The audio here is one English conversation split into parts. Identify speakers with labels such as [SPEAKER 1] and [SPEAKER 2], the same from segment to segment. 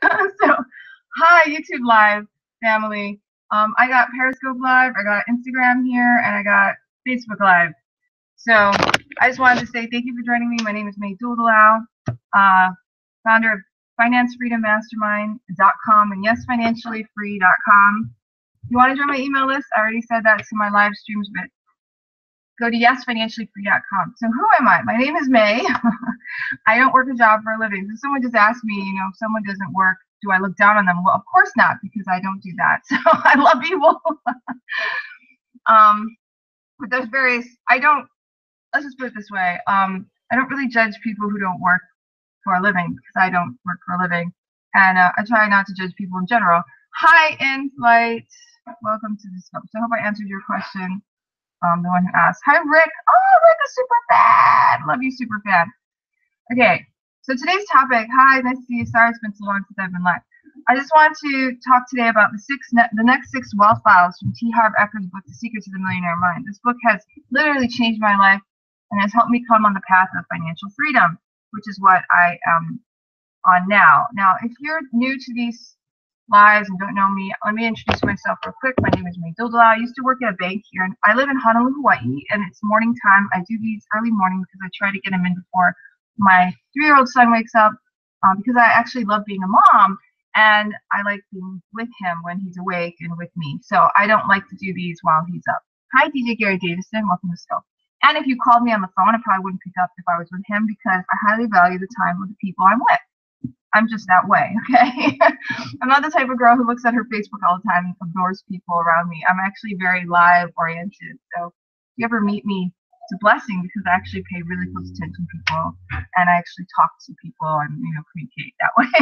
[SPEAKER 1] So, hi YouTube Live family. I got Periscope Live, I got Instagram here, and I got Facebook Live. So, I just wanted to say thank you for joining me. My name is May Duldalau, founder of FinanceFreedomMastermind.com and YesFinanciallyFree.com. If you want to join my email list, I already said that to my live streams, but go to YesFinanciallyFree.com. So, who am I? My name is May. I don't work a job for a living. So someone just asked me, if someone doesn't work, do I look down on them? Well, of course not, because I don't do that. So I love people. But there's various, let's just put it this way. I don't really judge people who don't work for a living, because I don't work for a living. And I try not to judge people in general. Hi, In-Flight. Welcome to the scope. So I hope I answered your question. The one who asked. Hi, Rick. Oh, Rick, a super fan. Love you, super fan. Okay, so today's topic, hi, nice to see you. Sorry it's been so long since I've been live. I just want to talk today about the next 6 wealth files from T Harv Eker's book, The Secrets of the Millionaire Mind. This book has literally changed my life and has helped me come on the path of financial freedom, which is what I am on now. Now, if you're new to these lives and don't know me, let me introduce myself real quick. My name is May Duldalau. I used to work at a bank here, and I live in Honolulu, Hawaii, and it's morning time. I do these early morning because I try to get them in before my 3-year-old son wakes up, because I actually love being a mom, and I like being with him when he's awake and with me. So I don't like to do these while he's up. Hi, DJ Gary Davison. Welcome to the show. And if you called me on the phone, I probably wouldn't pick up if I was with him, because I highly value the time with the people I'm with. I'm just that way, okay? I'm not the type of girl who looks at her Facebook all the time and ignores people around me. I'm actually very live oriented. So if you ever meet me, it's a blessing, because I actually pay really close attention to people, and I actually talk to people and communicate that way,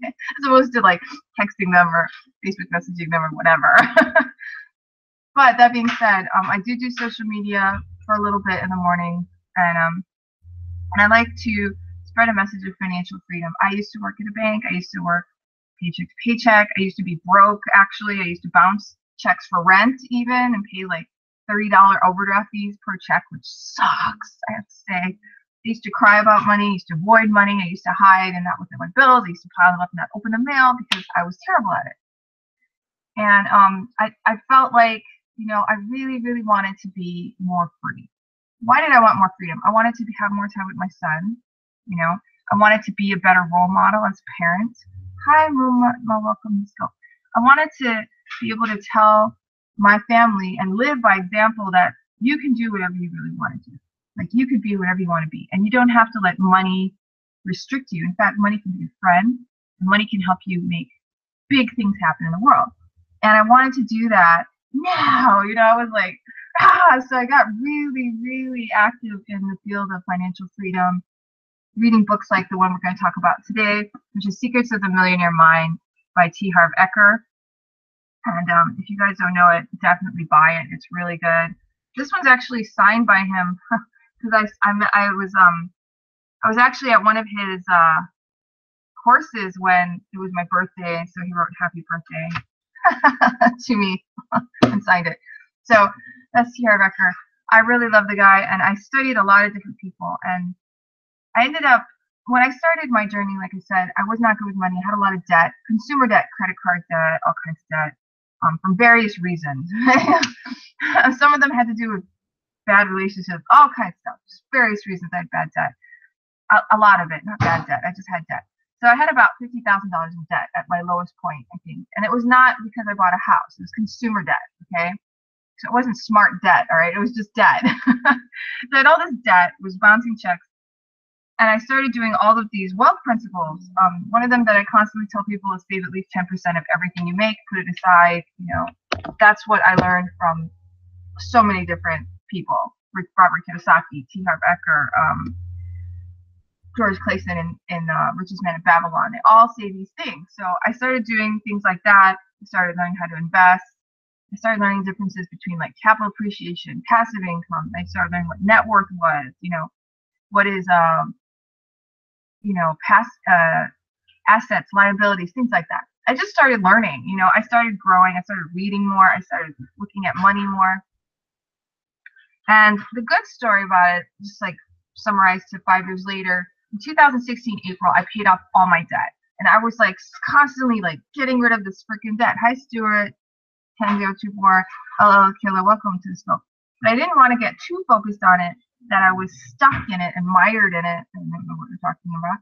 [SPEAKER 1] as opposed to like texting them or Facebook messaging them or whatever. But that being said, I do social media for a little bit in the morning, and I like to spread a message of financial freedom. I used to work at a bank. I used to work paycheck to paycheck. I used to be broke, actually. I used to bounce checks for rent even and pay like $30 overdraft fees per check, which sucks, I have to say. I used to cry about money. I used to avoid money. I used to hide and not look at my bills. I used to pile them up and not open the mail because I was terrible at it. And I felt like, I really, really wanted to be more free. Why did I want more freedom? I wanted to have more time with my son. I wanted to be a better role model as a parent. Hi, Muma, welcome to school. I wanted to be able to tell my family and live by example that you can do whatever you really want to do. Like, you could be whatever you want to be, and you don't have to let money restrict you. In fact, money can be a friend, and money can help you make big things happen in the world. And I wanted to do that now. I was like, so I got really, really active in the field of financial freedom, reading books like the one we're going to talk about today, which is Secrets of the Millionaire Mind by T Harv Eker. And if you guys don't know it, definitely buy it. It's really good. This one's actually signed by him, because I was actually at one of his courses when it was my birthday, so he wrote "Happy Birthday" to me and signed it. So that's T Harv Eker. I really love the guy, and I studied a lot of different people, and I ended up, when I started my journey, like I said, I was not good with money. I had a lot of debt, consumer debt, credit card debt, all kinds of debt, from various reasons. Some of them had to do with bad relationships, all kinds of stuff, just various reasons I had bad debt. A lot of it, not bad debt, I just had debt. So I had about $50,000 in debt at my lowest point, I think. And it was not because I bought a house. It was consumer debt, okay? So it wasn't smart debt, all right? It was just debt. So I had all this debt, was bouncing checks. And I started doing all of these wealth principles. One of them that I constantly tell people is save at least 10% of everything you make, put it aside. That's what I learned from so many different people. Robert Kiyosaki, T Harv Eker, George Clayson in Richest Man in Babylon. They all say these things. So I started doing things like that. I started learning how to invest. I started learning differences between like capital appreciation, passive income. I started learning what net worth was, what is past assets, liabilities, things like that. I just started learning. I started growing. I started reading more. I started looking at money more. And the good story about it, just like summarized to 5 years later, in 2016 April, I paid off all my debt. And I was like constantly like getting rid of this freaking debt. Hi, Stuart. 10024 LL Killer, welcome to the scope. But I didn't want to get too focused on it, that I was stuck in it and mired in it. I don't know what you're talking about.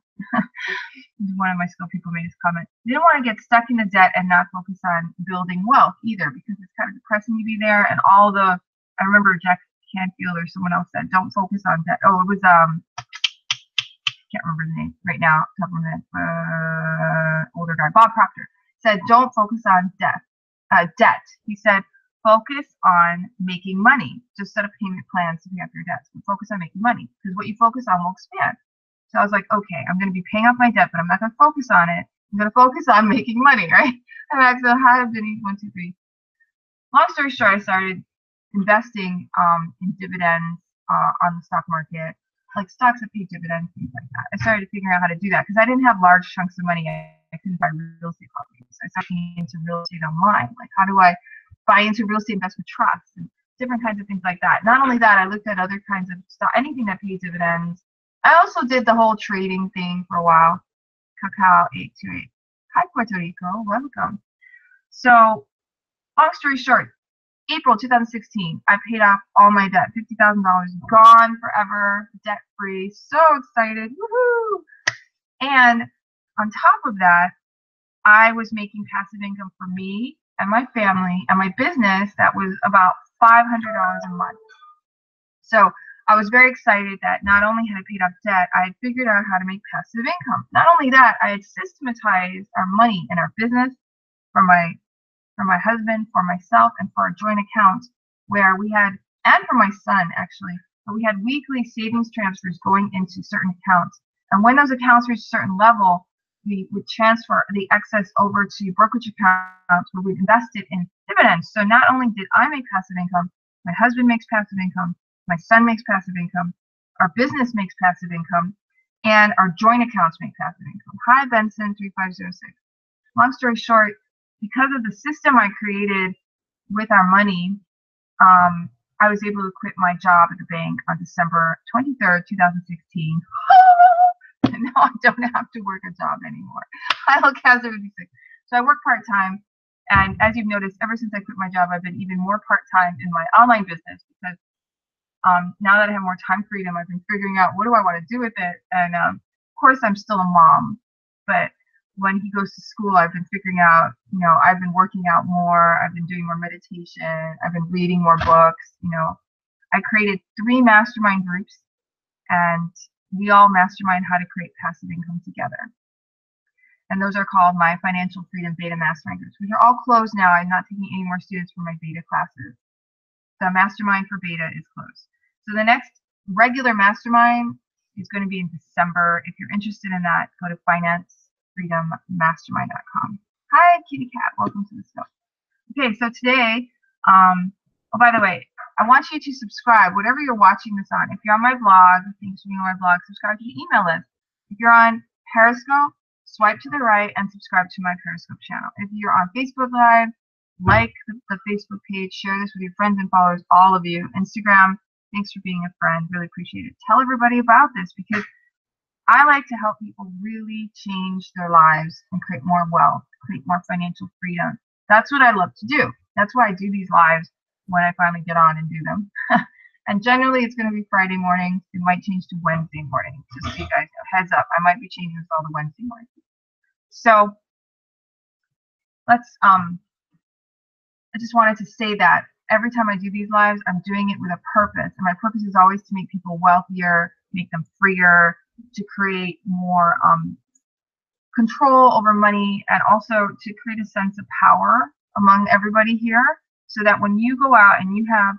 [SPEAKER 1] One of my skill people made this comment. I didn't want to get stuck in the debt and not focus on building wealth either, because it's kind of depressing to be there. And all the, I remember Jack Canfield or someone else said, don't focus on debt. Oh, it was, can't remember the name right now, top of my head, older guy, Bob Proctor, said, don't focus on debt. He said, focus on making money. Just set up payment plans to pay off your debts, but focus on making money, because what you focus on will expand. So I was like, okay, I'm going to be paying off my debt, but I'm not going to focus on it. I'm going to focus on making money, right? And I said, hi, Vinny, 1, 2, 3. Long story short, I started investing in dividends on the stock market, like stocks that pay dividends, things like that. I started figuring out how to do that because I didn't have large chunks of money. I couldn't buy real estate properties. So I started getting into real estate online. Like, how do I buy into real estate investment trusts and different kinds of things like that? Not only that, I looked at other kinds of stock, anything that pays dividends. I also did the whole trading thing for a while. Cacao828. Hi, Puerto Rico. Welcome. So, long story short, April 2016, I paid off all my debt. $50,000 gone forever, debt free. So excited. Woohoo! And on top of that, I was making passive income for me and my family and my business that was about $500 a month. So I was very excited that not only had I paid off debt, I had figured out how to make passive income. Not only that, I had systematized our money in our business for my husband, for myself, and for our joint account, where we had, and for my son actually, but we had weekly savings transfers going into certain accounts. And when those accounts reached a certain level, we would transfer the excess over to brokerage accounts where we'd invest it in dividends. So not only did I make passive income, my husband makes passive income, my son makes passive income, our business makes passive income, and our joint accounts make passive income. Hi, Benson 3506. Long story short, because of the system I created with our money, I was able to quit my job at the bank on December 23rd, 2016. And now I don't have to work a job anymore. I look at 76. So I work part-time. And as you've noticed, ever since I quit my job, I've been even more part-time in my online business, because now that I have more time freedom, I've been figuring out what do I want to do with it. And of course, I'm still a mom, but when he goes to school, I've been figuring out, I've been working out more, I've been doing more meditation, I've been reading more books. I created 3 mastermind groups, and we all mastermind how to create passive income together. And those are called my Financial Freedom Beta Mastermind groups, which are all closed now. I'm not taking any more students for my beta classes. The mastermind for beta is closed. So the next regular mastermind is going to be in December. If you're interested in that, go to financefreedommastermind.com. Hi, kitty cat. Welcome to the show. Okay, so today, oh, by the way, I want you to subscribe, whatever you're watching this on. If you're on my blog, thanks for being on my blog, subscribe to the email list. If you're on Periscope, swipe to the right and subscribe to my Periscope channel. If you're on Facebook Live, like the Facebook page, share this with your friends and followers, all of you. Instagram, thanks for being a friend. Really appreciate it. Tell everybody about this, because I like to help people really change their lives and create more wealth, create more financial freedom. That's what I love to do. That's why I do these lives when I finally get on and do them. And generally, it's going to be Friday morning. It might change to Wednesday morning. Just so you guys know, heads up, I might be changing this all to Wednesday morning. So let's, I just wanted to say that every time I do these lives, I'm doing it with a purpose. And my purpose is always to make people wealthier, make them freer, to create more control over money, and also to create a sense of power among everybody here, so that when you go out and you have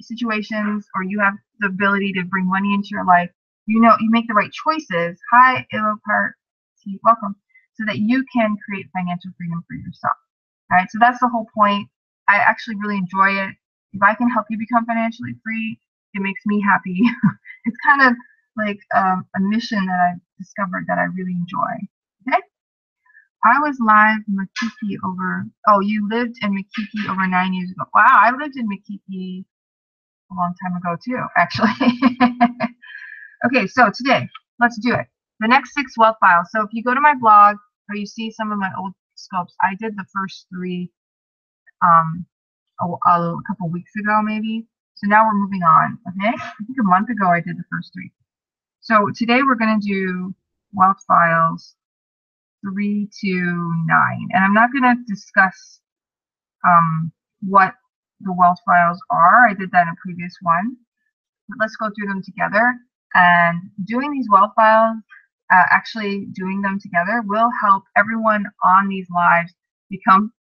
[SPEAKER 1] situations or you have the ability to bring money into your life, you make the right choices. Hi, Ilopart, welcome. So that you can create financial freedom for yourself. All right, so that's the whole point. I actually really enjoy it. If I can help you become financially free, it makes me happy. It's kind of like a mission that I've discovered that I really enjoy. Okay? I was live in Makiki over, oh, you lived in Makiki over 9 years ago. Wow, I lived in Makiki a long time ago too, actually. Okay, so today, let's do it. The next 6 wealth files. So if you go to my blog, or you see some of my old scopes. I did the first 3 a couple weeks ago, maybe. So now we're moving on. Okay, I think a month ago I did the first 3. So today we're going to do wealth files 3 to 9, and I'm not going to discuss what the wealth files are. I did that in a previous one. But let's go through them together. And doing these wealth files, actually doing them together, will help everyone on these lives become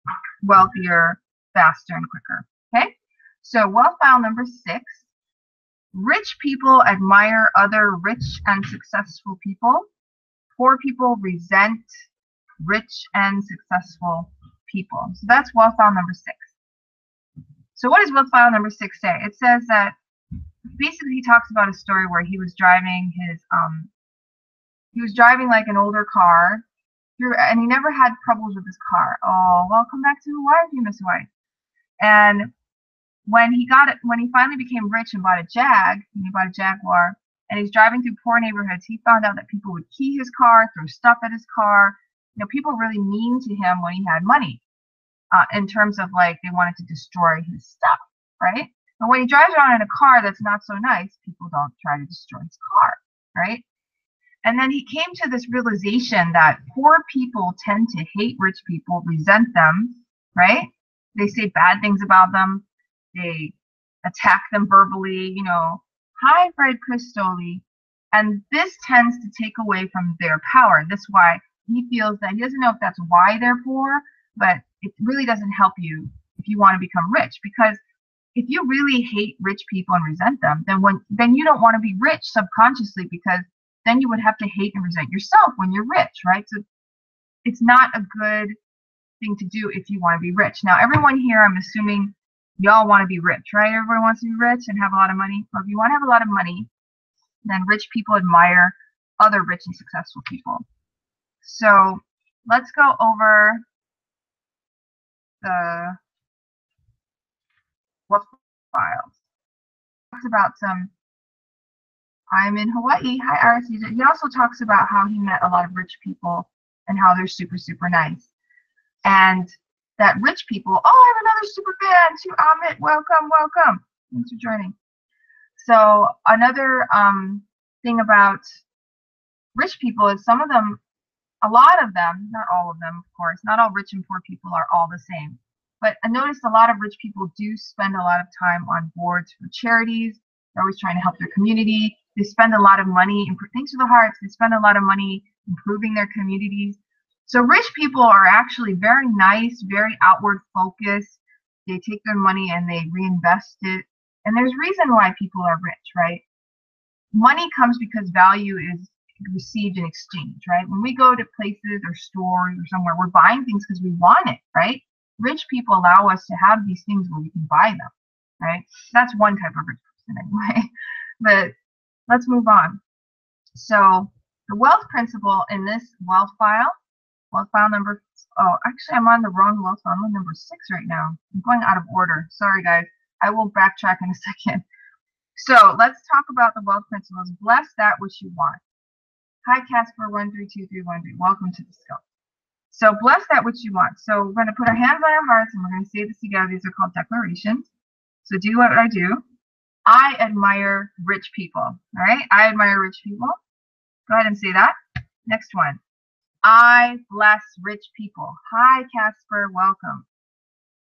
[SPEAKER 1] wealthier faster and quicker. Okay, so wealth file number 6. Rich people admire other rich and successful people. Poor people resent rich and successful people. So that's wealth file number 6. So what does wealth file number 6 say? It says that basically he talks about a story where he was driving like an older car through, and he never had troubles with his car. Oh, welcome back to Hawaii, Miss White. And when he finally became rich and bought a Jaguar, and he's driving through poor neighborhoods, he found out that people would key his car, throw stuff at his car. You know, people really mean to him when he had money, in terms of like they wanted to destroy his stuff, right? But when he drives around in a car that's not so nice, people don't try to destroy his car, right? And then he came to this realization that poor people tend to hate rich people, resent them, right? They say bad things about them. They attack them verbally, you know, hi, Fred Cristoli. And this tends to take away from their power. That's why he feels that he doesn't know if that's why they're poor, but it really doesn't help you if you want to become rich. Because if you really hate rich people and resent them, then you don't want to be rich subconsciously, because then you would have to hate and resent yourself when you're rich, right? So it's not a good thing to do if you want to be rich. Now, everyone here, I'm assuming y'all want to be rich, right? Everyone wants to be rich and have a lot of money. Well, if you want to have a lot of money, then rich people admire other rich and successful people. So let's go over the wealth files. Talks about I'm in Hawaii. Hi, Iris. He also talks about how he met a lot of rich people and how they're super, super nice. And that rich people, oh, I have another super fan too, Amit. Welcome, welcome. Thanks for joining. So another thing about rich people is some of them, a lot of them, not all of them, of course, not all rich and poor people are all the same. But I noticed a lot of rich people do spend a lot of time on boards for charities. They're always trying to help their community. They spend a lot of money, and thanks to the hearts, they spend a lot of money improving their communities. So rich people are actually very nice, very outward focused. They take their money and they reinvest it. And there's reason why people are rich, right? Money comes because value is received in exchange, right? When we go to places or stores or somewhere, we're buying things because we want it, right? Rich people allow us to have these things where we can buy them, right? That's one type of rich person anyway. But let's move on. So the wealth principle in this wealth file number, oh, actually I'm on the wrong wealth file. I'm on number 6 right now. I'm going out of order. Sorry, guys. I will backtrack in a second. So let's talk about the wealth principles. Bless that which you want. Hi, Casper132313. Welcome to the scope. So bless that which you want. So we're going to put our hands on our hearts and we're going to say this together. These are called declarations. So do what I do. I admire rich people. All right? I admire rich people. Go ahead and say that. Next one. I bless rich people. Hi, Casper. Welcome.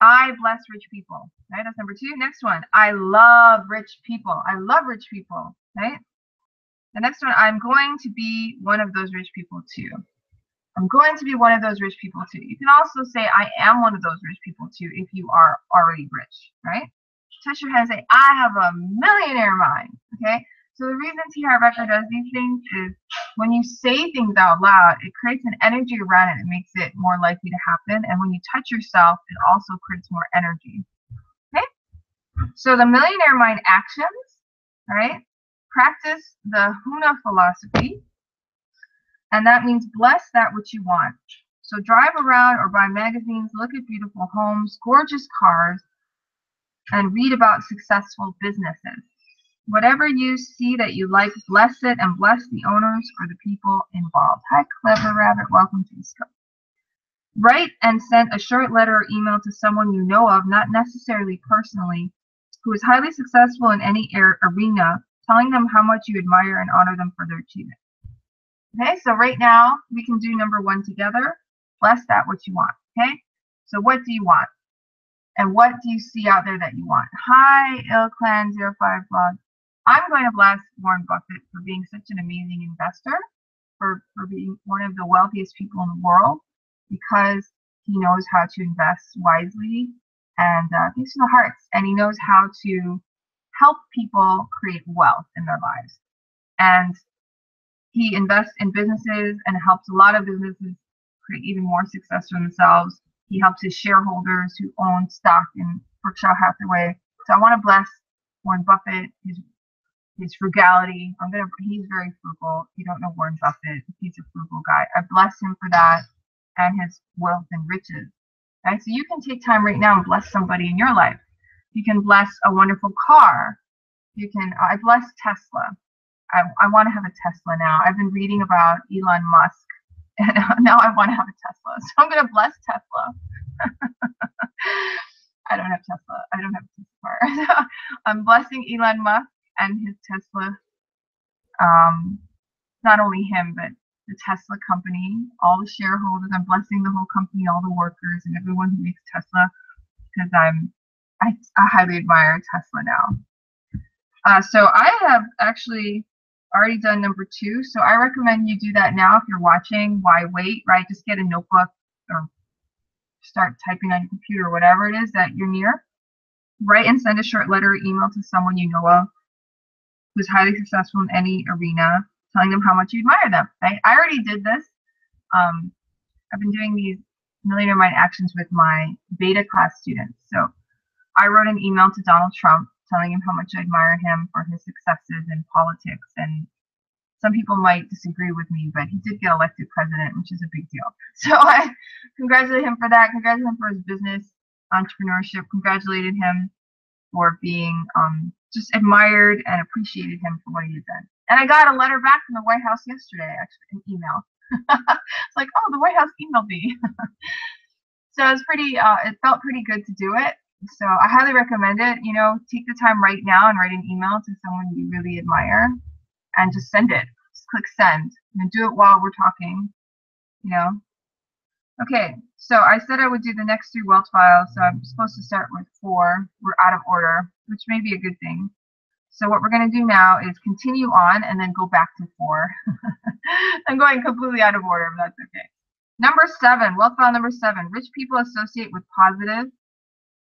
[SPEAKER 1] I bless rich people. All right? That's number 2. Next one. I love rich people. I love rich people. Right? The next one. I'm going to be one of those rich people too. I'm going to be one of those rich people too. You can also say I am one of those rich people too if you are already rich, right? Touch your head and say, I have a millionaire mind, okay? So the reason T Harv Eker does these things is when you say things out loud, it creates an energy around it. It makes it more likely to happen. And when you touch yourself, it also creates more energy, okay? So the millionaire mind actions, all right? Practice the Huna philosophy. And that means bless that which you want. So drive around or buy magazines, look at beautiful homes, gorgeous cars, and read about successful businesses. Whatever you see that you like, bless it and bless the owners or the people involved. Hi, Clever Rabbit. Welcome to the scope. Write and send a short letter or email to someone you know of, not necessarily personally, who is highly successful in any arena, telling them how much you admire and honor them for their achievement. Okay, so right now we can do number 1 together. Bless that what you want. Okay, so what do you want? And what do you see out there that you want? Hi, IlClan05 blog. I'm going to bless Warren Buffett for being such an amazing investor, for being one of the wealthiest people in the world, because he knows how to invest wisely and thanks to the hearts, and he knows how to help people create wealth in their lives. And he invests in businesses and helps a lot of businesses create even more success for themselves. He helps his shareholders who own stock in Berkshire Hathaway. So I want to bless Warren Buffett, his frugality. He's very frugal. If you don't know Warren Buffett, he's a frugal guy. I bless him for that and his wealth and riches. Right? So you can take time right now and bless somebody in your life. You can bless a wonderful car. I bless Tesla. I want to have a Tesla now. I've been reading about Elon Musk, and now I want to have a Tesla. So I'm going to bless Tesla. I don't have Tesla. I don't have a Tesla car. I'm blessing Elon Musk and his Tesla. Not only him, but the Tesla company, all the shareholders. I'm blessing the whole company, all the workers, and everyone who makes Tesla, because I highly admire Tesla now. So I have actually already done number 2, so I recommend you do that now if you're watching. Why wait, right? Just get a notebook or start typing on your computer, whatever it is that you're near. Write and send a short letter or email to someone you know of who's highly successful in any arena, telling them how much you admire them. Right? I already did this. I've been doing these Millionaire Mind actions with my beta class students. So I wrote an email to Donald Trump telling him how much I admire him for his successes in politics. And some people might disagree with me, but he did get elected president, which is a big deal. So I congratulated him for that, congratulated him for his business entrepreneurship, congratulated him for being just admired and appreciated him for what he had done. And I got a letter back from the White House yesterday, actually, an email. It's like, oh, the White House emailed me. So it was it felt pretty good to do it. So I highly recommend it. Take the time right now and write an email to someone you really admire and just send it. Just click send and do it while we're talking, Okay, so I said I would do the next 3 wealth files, so I'm supposed to start with 4. We're out of order, which may be a good thing. So what we're going to do now is continue on and then go back to 4. I'm going completely out of order, but that's okay. Number 7, wealth file number 7. Rich people associate with positive,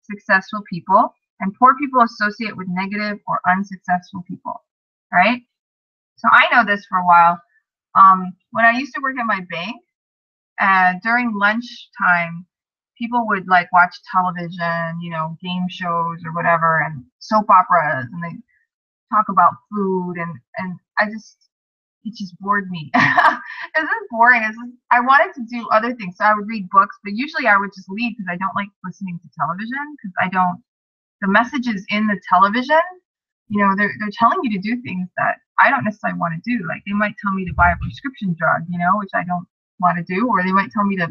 [SPEAKER 1] successful people, and poor people associate with negative or unsuccessful people. All right? So I know this for a while. When I used to work at my bank, during lunchtime, people would watch television, game shows or whatever, and soap operas, and they talk about food, and it just bored me. It was boring. I wanted to do other things, so I would read books, but usually I would just leave because I don't like listening to television, because the messages in the television, they're telling you to do things that I don't necessarily want to do. Like, they might tell me to buy a prescription drug, which I don't want to do, or they might tell me to,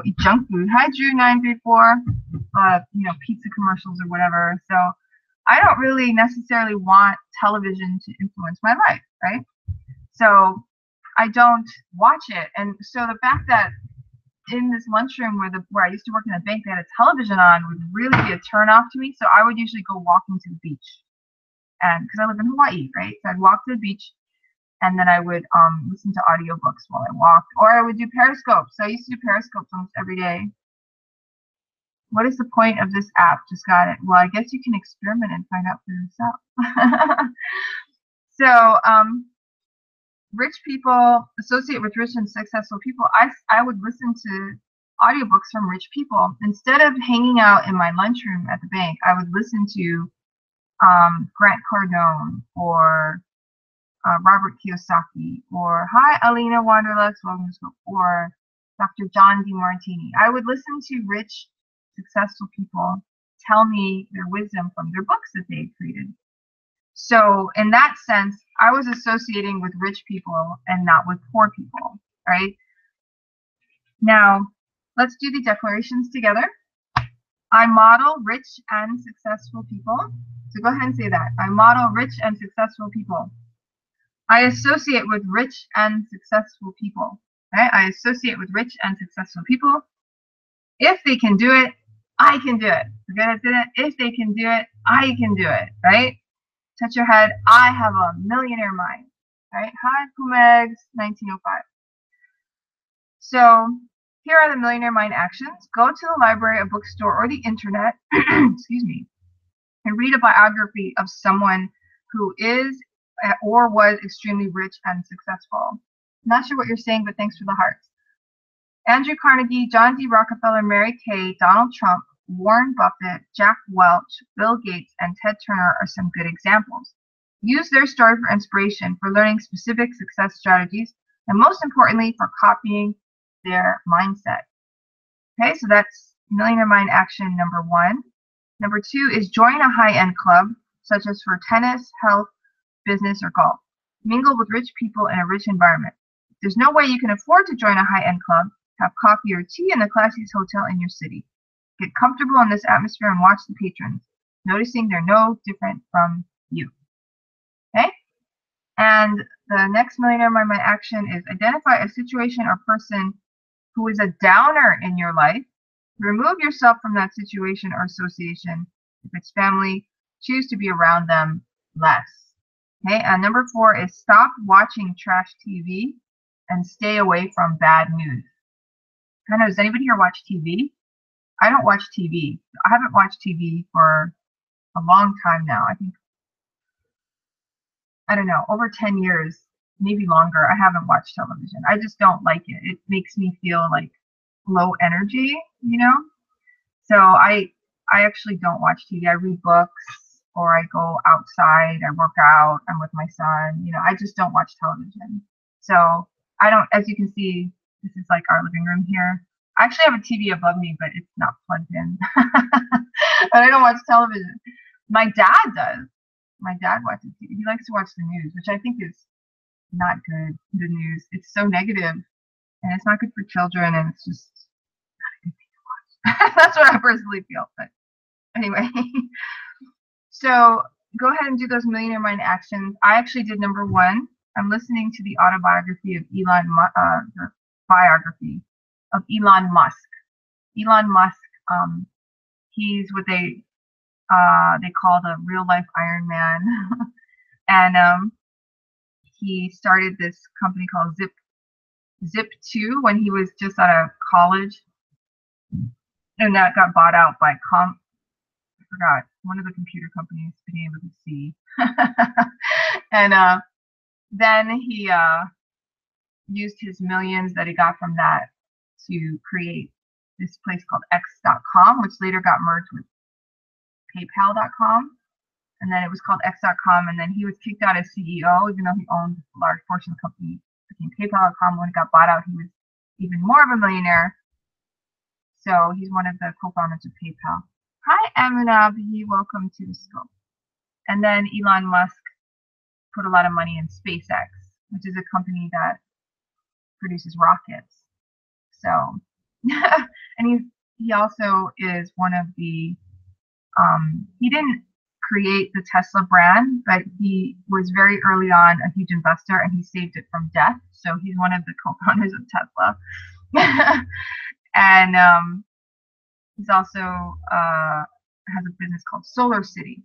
[SPEAKER 1] eat junk food. Hi, Drew934, pizza commercials or whatever. So I don't really necessarily want television to influence my life, right? So I don't watch it. And so the fact that in this lunchroom where I used to work in a bank, they had a television on would really be a turn off to me. So I would usually go walking to the beach, and because I live in Hawaii, right? So I'd walk to the beach, and then I would listen to audiobooks while I walked, or I would do Periscope. So I used to do Periscopes almost every day. What is the point of this app? Just got it. Well, I guess you can experiment and find out for yourself. So rich people associate with rich and successful people. I would listen to audiobooks from rich people. Instead of hanging out in my lunchroom at the bank, I would listen to Grant Cardone or Robert Kiyosaki, or hi, Alina Wanderlust, or Dr. John DeMartini. I would listen to rich, successful people tell me their wisdom from their books that they created. So in that sense, I was associating with rich people and not with poor people, right? Now, Let's do the declarations together. I model rich and successful people. So go ahead and say that. I model rich and successful people. I associate with rich and successful people. Okay? I associate with rich and successful people. If they can do it, I can do it. Okay, if they can do it, I can do it. Right? Touch your head. I have a millionaire mind. Right? Hi, Pumegs, 1905. So here are the Millionaire Mind actions. Go to the library, a bookstore, or the internet, excuse me, and read a biography of someone who is or was extremely rich and successful. I'm not sure what you're saying, but thanks for the hearts. Andrew Carnegie, John D. Rockefeller, Mary Kay, Donald Trump, Warren Buffett, Jack Welch, Bill Gates, and Ted Turner are some good examples. Use their story for inspiration for learning specific success strategies, and most importantly, for copying their mindset. Okay, so that's Millionaire Mind action number 1. Number 2 is join a high-end club, such as for tennis, health, business, or golf. Mingle with rich people in a rich environment. If there's no way you can afford to join a high-end club, have coffee or tea in the classiest hotel in your city. Get comfortable in this atmosphere and watch the patrons, noticing they're no different from you. Okay? And the next Millionaire Mind action is identify a situation or person who is a downer in your life. Remove yourself from that situation or association. If it's family, choose to be around them less. Okay, and number 4 is stop watching trash TV and stay away from bad news. I don't know, does anybody here watch TV? I don't watch TV. I haven't watched TV for a long time now. I don't know, over 10 years, maybe longer. I haven't watched television. I just don't like it. It makes me feel like low energy, you know? So I actually don't watch TV. I read books, or I go outside, I work out, I'm with my son, you know, I just don't watch television. So I don't, as you can see, this is like our living room here. I actually have a TV above me, but it's not plugged in. But I don't watch television. My dad does. My dad watches TV. He likes to watch the news, which I think is not good, the news. It's so negative, and it's not good for children, and it's just not a good thing to watch. That's what I personally feel. But anyway, so go ahead and do those Millionaire Mind actions. I actually did number 1. I'm listening to the autobiography of the biography of Elon Musk. Elon Musk, he's what they call the real life Iron Man, and he started this company called Zip2 when he was just out of college, and that got bought out by I forgot, one of the computer companies beginning with a C. And then he used his millions that he got from that to create this place called X.com, which later got merged with PayPal.com. And then it was called X.com, and then he was kicked out as CEO, even though he owned a large portion of the company. Became PayPal.com. When it got bought out, he was even more of a millionaire. So he's one of the co-founders of PayPal. Hi, Aminabi. Welcome to the scope. And then Elon Musk put a lot of money in SpaceX, which is a company that produces rockets. So, and he also is one of the, he didn't create the Tesla brand, but he was very early on a huge investor, and he saved it from death. So he's one of the co-founders of Tesla. And he's also has a business called Solar City.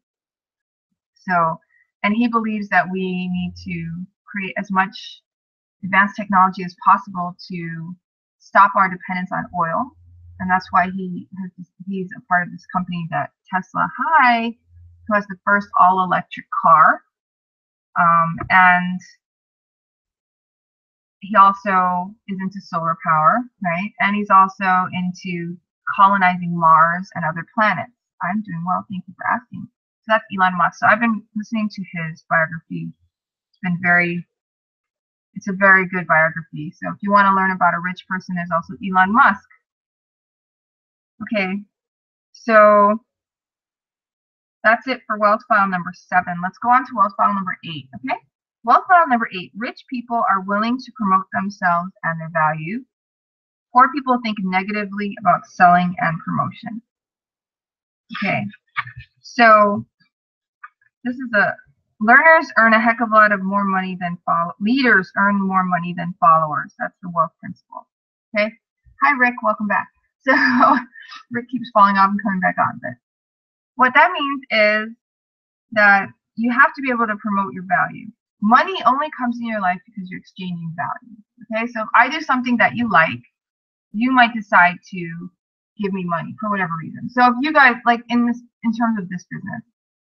[SPEAKER 1] So, and he believes that we need to create as much advanced technology as possible to stop our dependence on oil. And that's why he's a part of this company that Tesla, who has the first all-electric car. And he also is into solar power, right? And he's also into colonizing Mars and other planets. I'm doing well, thank you for asking. So that's Elon Musk. So I've been listening to his biography. It's a very good biography. So if you want to learn about a rich person, there's also Elon Musk. Okay, so that's it for wealth file number 7. Let's go on to wealth file number 8, okay? Wealth file number 8, rich people are willing to promote themselves and their value. Poor people think negatively about selling and promotion. Okay, so this is learners earn a heck of a lot of more money than leaders earn more money than followers. That's the wealth principle. Okay. Hi, Rick. Welcome back. So Rick keeps falling off and coming back on. But what that means is that you have to be able to promote your value. Money only comes in your life because you're exchanging value. Okay. So if I do something that you like, you might decide to give me money for whatever reason. So if you guys like in terms of this business,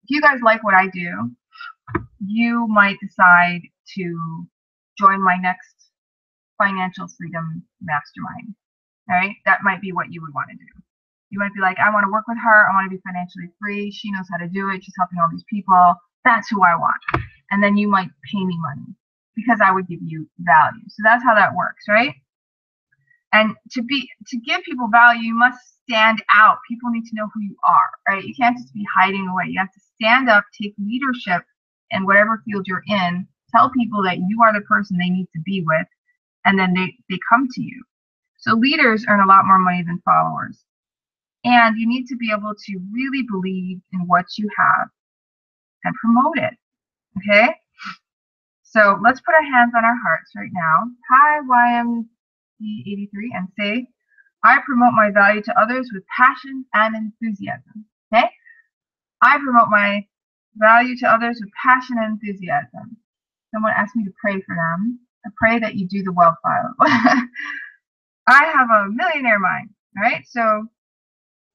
[SPEAKER 1] if you guys like what I do, you might decide to join my next financial freedom mastermind. Right? That might be what you would want to do. You might be like, I want to work with her. I want to be financially free. She knows how to do it. She's helping all these people. That's who I want. And then you might pay me money because I would give you value. So that's how that works, right? And to give people value, you must stand out. People need to know who you are, right? You can't just be hiding away. You have to stand up, take leadership in whatever field you're in, tell people that you are the person they need to be with, and then they come to you. So leaders earn a lot more money than followers. And you need to be able to really believe in what you have and promote it, okay? So let's put our hands on our hearts right now. Hi, YMD83, and say, I promote my value to others with passion and enthusiasm, okay? I promote my value to others with passion and enthusiasm. Someone asked me to pray for them. I pray that you do the well file. I have a millionaire mind, all right? So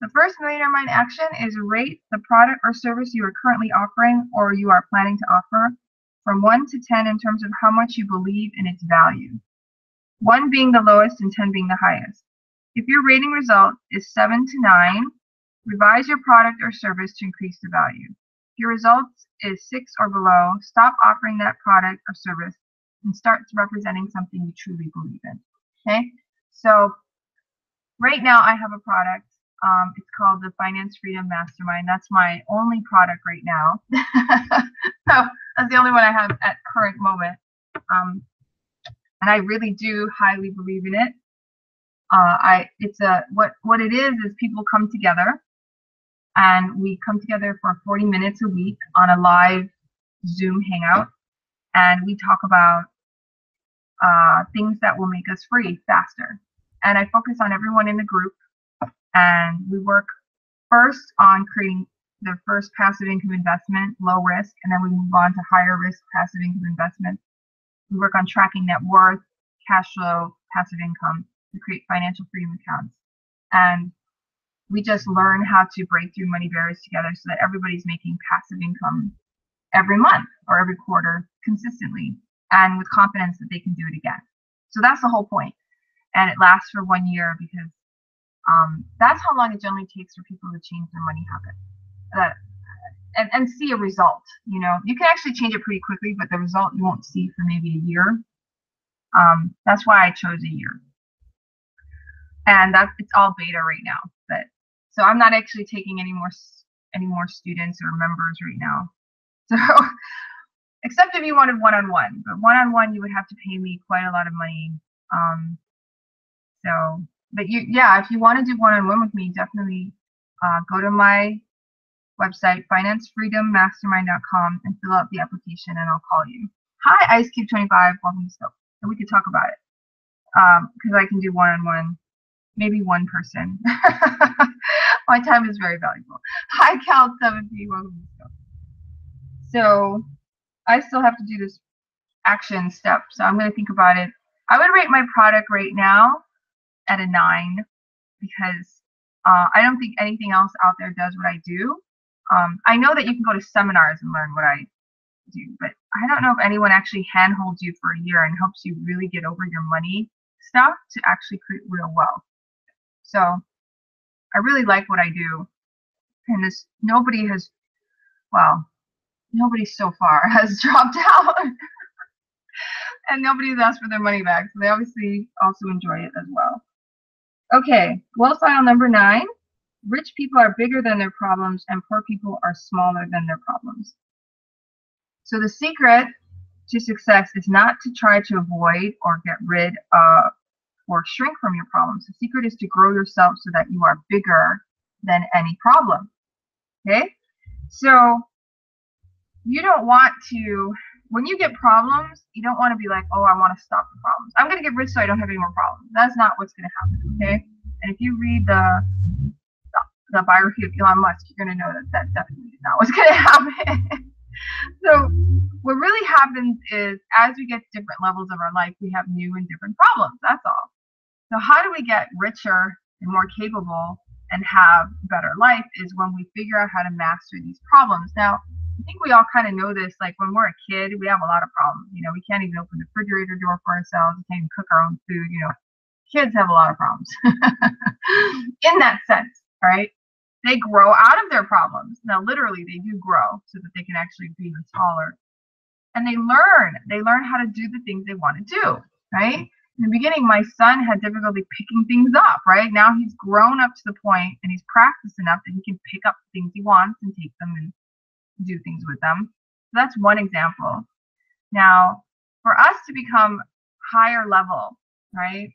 [SPEAKER 1] the first millionaire mind action is rate the product or service you are currently offering or you are planning to offer from 1 to 10 in terms of how much you believe in its value. 1 being the lowest and 10 being the highest. If your rating result is 7 to 9, revise your product or service to increase the value. If your result is 6 or below, stop offering that product or service and start representing something you truly believe in. Okay? So right now I have a product. It's called the Finance Freedom Mastermind. That's my only product right now. So that's the only one I have at current moment. And I really do highly believe in it. What it is people come together and we come together for 40 minutes a week on a live Zoom hangout, and we talk about things that will make us free faster. And I focus on everyone in the group, and we work first on creating the first passive income investment, low risk, and then we move on to higher risk passive income investments. We work on tracking net worth, cash flow, passive income to create financial freedom accounts. And we just learn how to break through money barriers together so that everybody's making passive income every month or every quarter consistently and with confidence that they can do it again. So that's the whole point. And it lasts for 1 year because that's how long it generally takes for people to change their money habit and see a result. You know, you can actually change it pretty quickly, but the result you won't see for maybe a year. That's why I chose a year. And it's all beta right now. But so I'm not actually taking any more students or members right now. So except if you wanted one-on-one, but one-on-one you would have to pay me quite a lot of money. But if you want to do one-on-one with me, definitely go to my website, financefreedommastermind.com, and fill out the application, and I'll call you. Hi, IceCube25, welcome to Stoke. And we could talk about it because I can do one-on-one, maybe one person. My time is very valuable. Hi, Cal70, welcome to Stoke. So I still have to do this action step, so I'm going to think about it. I would rate my product right now at a 9 because I don't think anything else out there does what I do. I know that you can go to seminars and learn what I do, but I don't know if anyone actually handholds you for a year and helps you really get over your money stuff to actually create real wealth. So I really like what I do, and nobody so far has dropped out. And nobody's asked for their money back, so they obviously also enjoy it as well. Okay, wealth file number 9. Rich people are bigger than their problems, and poor people are smaller than their problems. So the secret to success is not to try to avoid or get rid of or shrink from your problems. The secret is to grow yourself so that you are bigger than any problem. Okay? So you don't want to, when you get problems, you don't want to be like, oh, I want to stop the problems. I'm going to get rich so I don't have any more problems. That's not what's going to happen. Okay? And if you read the biography of Elon Musk, you're going to know that that definitely is not what's going to happen. So what really happens is as we get to different levels of our life, we have new and different problems. That's all. So how do we get richer and more capable and have better life is when we figure out how to master these problems. Now, I think we all kind of know this, like when we're a kid, we have a lot of problems. You know, we can't even open the refrigerator door for ourselves. We can't even cook our own food. You know, kids have a lot of problems in that sense, right? They grow out of their problems. Now, literally, they do grow so that they can actually be even taller. And they learn how to do the things they want to do, right? In the beginning, my son had difficulty picking things up, right? Now he's grown up to the point and he's practiced enough that he can pick up the things he wants and take them and do things with them. So that's one example. Now, for us to become higher level, right?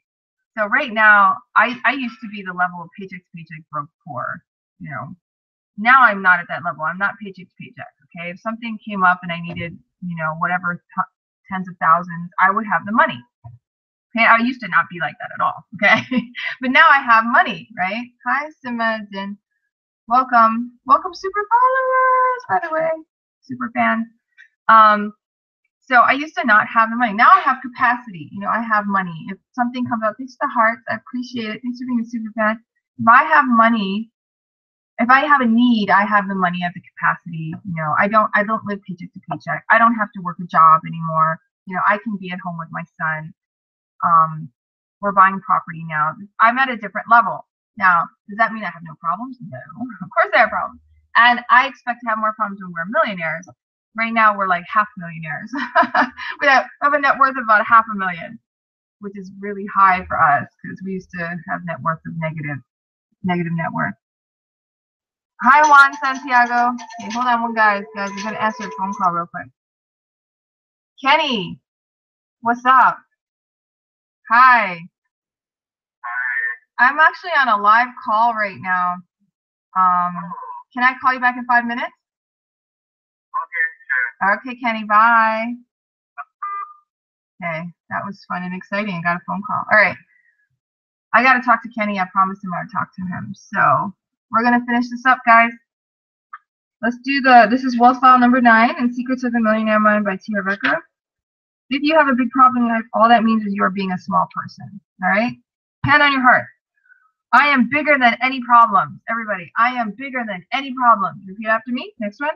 [SPEAKER 1] So right now, I used to be the level of paycheck to paycheck, broke, poor. You know, now I'm not at that level. I'm not paycheck to paycheck. Okay, if something came up and I needed, you know, whatever tens of thousands, I would have the money. Okay, I used to not be like that at all. Okay, but now I have money, right? Hi, Simadin. Welcome, super followers, by the way, super fans. So I used to not have the money. Now I have capacity. You know, I have money. If something comes out, thanks to the hearts, I appreciate it. Thanks for being a super fan. If I have money. If I have a need, I have the money at the capacity. You know, I don't live paycheck to paycheck. I don't have to work a job anymore. You know, I can be at home with my son. We're buying property now. I'm at a different level. Now, does that mean I have no problems? No, of course I have problems. And I expect to have more problems when we're millionaires. Right now, we're like half millionaires. we have a net worth of about $500,000, which is really high for us because we used to have net worth of negative net worth. Hi, Juan Santiago. Okay, hold on, guys. I'm going to answer a phone call real quick. Kenny, what's up? Hi. I'm actually on a live call right now. Can I call you back in 5 minutes? Okay, sure. Okay, Kenny, bye. Okay, that was fun and exciting. I got a phone call. All right. I got to talk to Kenny. I promised him I would talk to him. So we're going to finish this up, guys. Let's do this is wealth file number 9 and Secrets of the Millionaire Mind by T Harv Eker. If you have a big problem in life, all that means is you are being a small person. All right? Hand on your heart. I am bigger than any problems. Everybody, I am bigger than any problems. Repeat after me. Next one.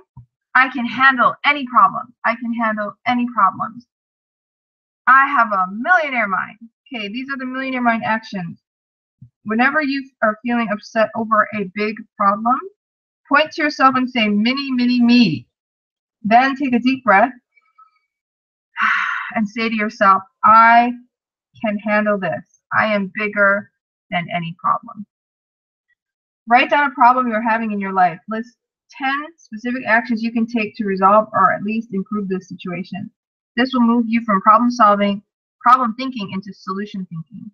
[SPEAKER 1] I can handle any problem. I can handle any problems. I have a millionaire mind. Okay, these are the millionaire mind actions. Whenever you are feeling upset over a big problem, point to yourself and say, mini, mini, me. Then take a deep breath and say to yourself, I can handle this. I am bigger than any problem. Write down a problem you're having in your life. List 10 specific actions you can take to resolve or at least improve this situation. This will move you from problem thinking into solution thinking.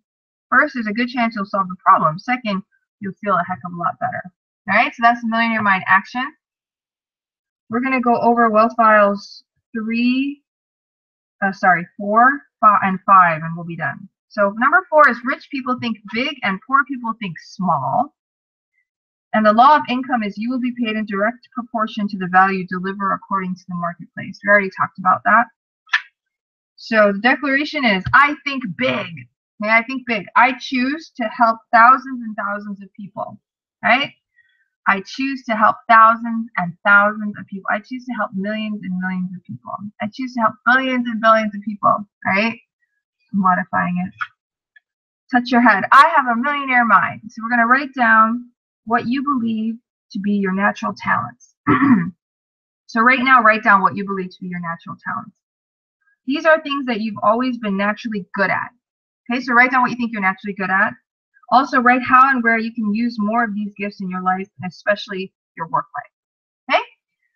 [SPEAKER 1] First, there's a good chance you'll solve the problem. Second, you'll feel a heck of a lot better. All right, so that's the Millionaire Mind action. We're going to go over wealth files 4, 5, and 5, and we'll be done. So number 4 is rich people think big and poor people think small. And the law of income is you will be paid in direct proportion to the value you deliver according to the marketplace. We already talked about that. So the declaration is, I think big. Okay, I think big. I choose to help thousands and thousands of people. Right? I choose to help thousands and thousands of people. I choose to help millions and millions of people. I choose to help billions and billions of people. Right? I'm modifying it. Touch your head. I have a millionaire mind. So we're going to write down what you believe to be your natural talents. So right now, write down what you believe to be your natural talents. These are things that you've always been naturally good at. Okay, so write down what you think you're naturally good at. Also, write how and where you can use more of these gifts in your life, and especially your work life. Okay?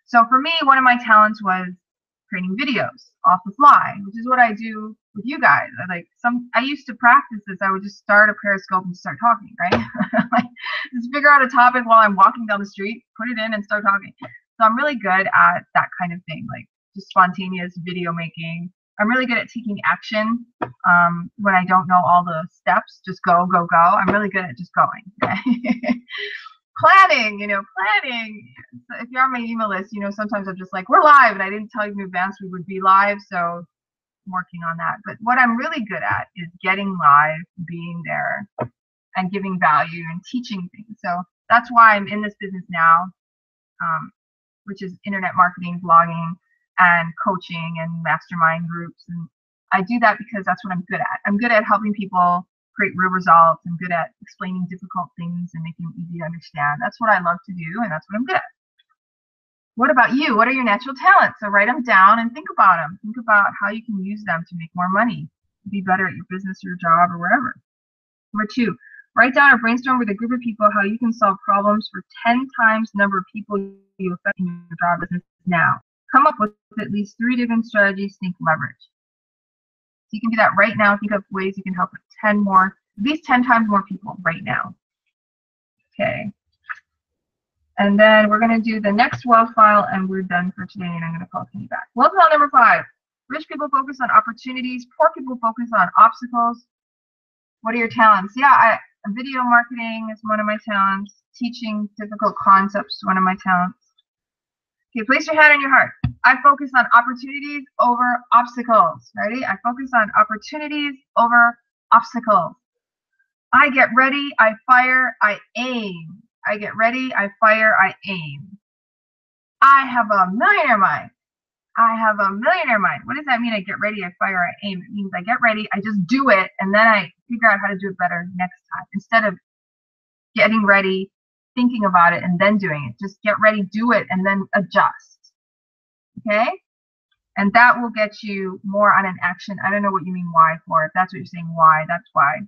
[SPEAKER 1] So for me, one of my talents was creating videos off the fly, which is what I do with you guys. I used to practice this. I would just start a Periscope and start talking, right? Like, just figure out a topic while I'm walking down the street, put it in and start talking. So I'm really good at that kind of thing, like just spontaneous video making. I'm really good at taking action when I don't know all the steps. Just go, go, go. I'm really good at just going. Okay? Planning, planning. So if you're on my email list, sometimes I'm just like, we're live, and I didn't tell you in advance we would be live, so I'm working on that. But what I'm really good at is getting live, being there, and giving value and teaching things. So that's why I'm in this business now, which is internet marketing, blogging, and coaching and mastermind groups. And I do that because that's what I'm good at. I'm good at helping people create real results. I'm good at explaining difficult things and making them easy to understand. That's what I love to do, and that's what I'm good at. What about you? What are your natural talents? So write them down and think about them. Think about how you can use them to make more money, be better at your business or your job or wherever. Number 2, write down or brainstorm with a group of people how you can solve problems for 10 times the number of people you affect in your job business now. Come up with at least 3 different strategies to think leverage. So you can do that right now. Think of ways you can help at least 10 times more people right now. Okay. And then we're going to do the next wealth file, and we're done for today, and I'm going to call Kenny back. Wealth file number 5. Rich people focus on opportunities. Poor people focus on obstacles. What are your talents? Yeah, video marketing is one of my talents. Teaching difficult concepts is one of my talents. Okay, place your hand on your heart. I focus on opportunities over obstacles. Ready? I focus on opportunities over obstacles. I get ready, I fire, I aim. I get ready, I fire, I aim. I have a millionaire mind. I have a millionaire mind. What does that mean? I get ready, I fire, I aim. It means I get ready, I just do it, and then I figure out how to do it better next time. Instead of getting ready, thinking about it, and then doing it. Just get ready, do it, and then adjust. Okay? And that will get you more on an action. I don't know what you mean why for. If that's what you're saying, why, that's why.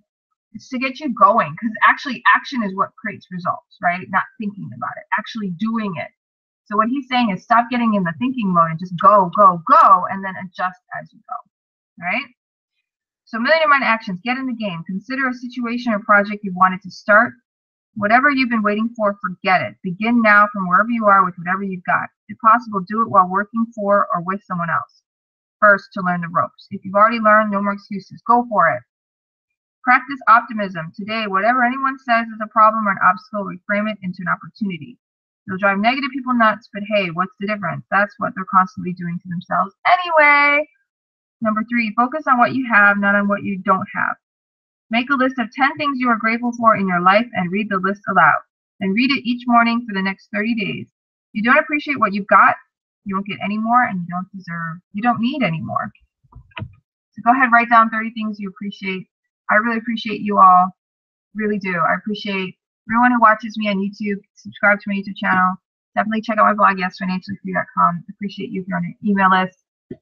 [SPEAKER 1] It's to get you going, because actually action is what creates results, right? Not thinking about it, actually doing it. So what he's saying is stop getting in the thinking mode and just go, go, go, and then adjust as you go, right? So Millionaire Mind actions, get in the game. Consider a situation or project you wanted to start. Whatever you've been waiting for, forget it. Begin now from wherever you are with whatever you've got. If possible, do it while working for or with someone else. First, to learn the ropes. If you've already learned, no more excuses. Go for it. Practice optimism. Today, whatever anyone says is a problem or an obstacle, reframe it into an opportunity. It'll drive negative people nuts, but hey, what's the difference? That's what they're constantly doing to themselves anyway. Number 3, focus on what you have, not on what you don't have. Make a list of 10 things you are grateful for in your life and read the list aloud. Then read it each morning for the next 30 days. If you don't appreciate what you've got, you won't get any more, and you don't need any more. So go ahead, write down 30 things you appreciate. I really appreciate you all. Really do. I appreciate everyone who watches me on YouTube. Subscribe to my YouTube channel. Definitely check out my blog, yesfinanciallyfree.com. Appreciate you if you're on an email list.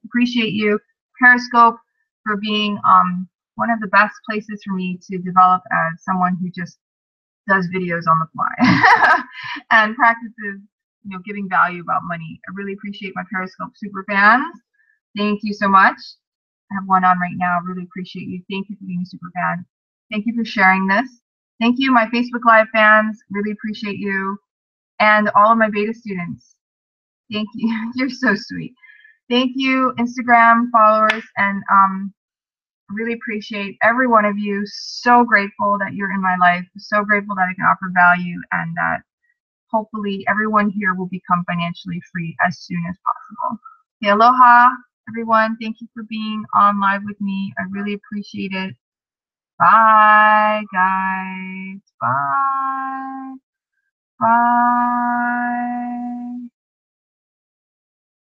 [SPEAKER 1] Appreciate you, Periscope, for being one of the best places for me to develop as someone who just does videos on the fly and practices, giving value about money. I really appreciate my Periscope super fans. Thank you so much. I have one on right now. Really appreciate you. Thank you for being a super fan. Thank you for sharing this. Thank you, my Facebook Live fans. Really appreciate you. And all of my beta students. Thank you. You're so sweet. Thank you, Instagram followers, and really appreciate every one of you. So grateful that you're in my life. So grateful that I can offer value, and that hopefully everyone here will become financially free as soon as possible. Okay, aloha, everyone. Thank you for being on live with me. I really appreciate it. Bye, guys. Bye. Bye.